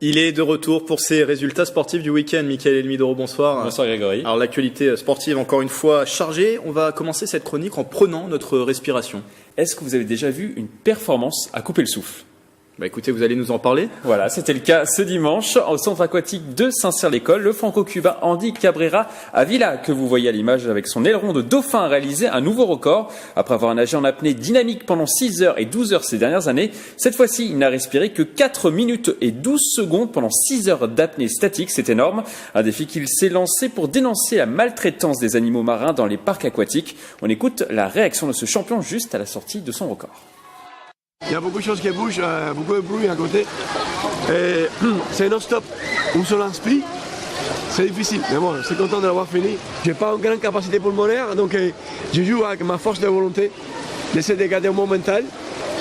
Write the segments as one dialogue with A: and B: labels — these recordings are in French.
A: Il est de retour pour ses résultats sportifs du week-end. Mickaël Elmidoro, bonsoir.
B: Bonsoir Grégory.
A: Alors l'actualité sportive encore une fois chargée. On va commencer cette chronique en prenant notre respiration.
B: Est-ce que vous avez déjà vu une performance à couper le souffle ?
A: Écoutez, vous allez nous en parler.
B: Voilà, c'était le cas ce dimanche au centre aquatique de Saint-Cyr-l'École. Le franco-cubain Andy Cabrera Avila, que vous voyez à l'image avec son aileron de dauphin, a réalisé un nouveau record. Après avoir nagé en apnée dynamique pendant 6 heures et 12 heures ces dernières années, cette fois-ci, il n'a respiré que 4 minutes et 12 secondes pendant 6 heures d'apnée statique. C'est énorme. Un défi qu'il s'est lancé pour dénoncer la maltraitance des animaux marins dans les parcs aquatiques. On écoute la réaction de ce champion juste à la sortie de son record.
C: Il y a beaucoup de choses qui bougent, beaucoup de bruit à côté. Et c'est non-stop. On se lance plus. C'est difficile, mais bon, je suis content de l'avoir fini. Je n'ai pas une grande capacité pulmonaire, donc je joue avec ma force de volonté, d'essayer de garder mon mental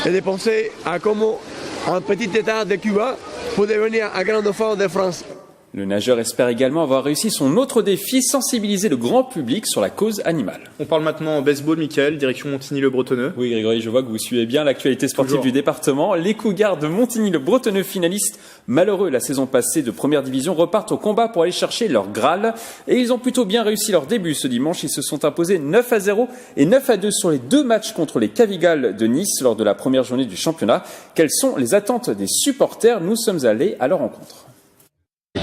C: et de penser à comment un petit état de Cuba peut devenir un grand dauphin de France.
B: Le nageur espère également avoir réussi son autre défi, sensibiliser le grand public sur la cause animale.
A: On parle maintenant baseball, Mickaël, direction Montigny-le-Bretonneux.
B: Oui Grégory, je vois que vous suivez bien l'actualité sportive du département. Les Cougars de Montigny-le-Bretonneux, finalistes malheureux la saison passée de première division, repartent au combat pour aller chercher leur Graal. Et ils ont plutôt bien réussi leur début ce dimanche. Ils se sont imposés 9-0 et 9-2 sur les 2 matchs contre les Cavigales de Nice lors de la première journée du championnat. Quelles sont les attentes des supporters ? Nous sommes allés à leur rencontre.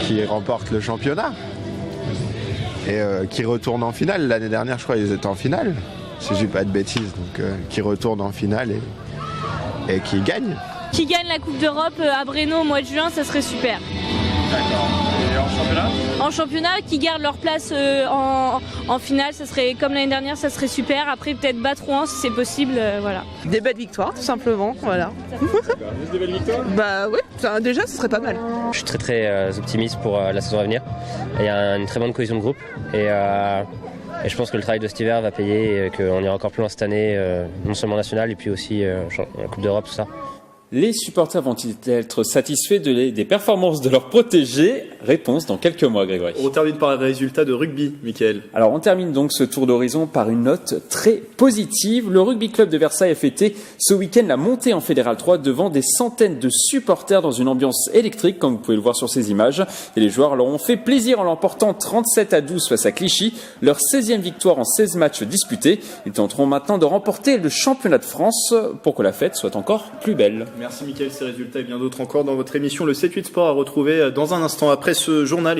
D: Qui remporte le championnat et qui retourne en finale. L'année dernière, je crois qu'ils étaient en finale, si je dis pas de bêtises. Donc, qui retourne en finale et qui gagne.
E: Qui gagne la Coupe d'Europe à Brno au mois de juin, ça serait super.
B: D'accord. Et en championnat ?
E: En championnat, qui gardent leur place en finale, ça serait comme l'année dernière, ça serait super. Après, peut-être battre Rouen si c'est possible, voilà.
F: Des belles victoires, tout simplement, voilà.
B: Juste des belles victoires ?
F: Bah oui, déjà, ce serait pas mal.
G: Je suis très optimiste pour la saison à venir. Il y a une très bonne cohésion de groupe et je pense que le travail de cet hiver va payer et qu'on ira encore plus loin cette année, non seulement national et puis aussi la Coupe d'Europe, tout ça.
B: Les supporters vont-ils être satisfaits des performances de leurs protégés ? Réponse dans quelques mois, Grégory.
A: On termine par un résultat de rugby, Mickaël.
B: Alors, on termine donc ce tour d'horizon par une note très positive. Le rugby club de Versailles a fêté ce week-end la montée en Fédéral 3 devant des centaines de supporters dans une ambiance électrique, comme vous pouvez le voir sur ces images. Et les joueurs leur ont fait plaisir en l'emportant 37-12 face à Clichy, leur 16e victoire en 16 matchs disputés. Ils tenteront maintenant de remporter le championnat de France pour que la fête soit encore plus belle.
A: Merci Mickaël, ces résultats et bien d'autres encore dans votre émission Le 7-8 Sport à retrouver dans un instant après ce journal.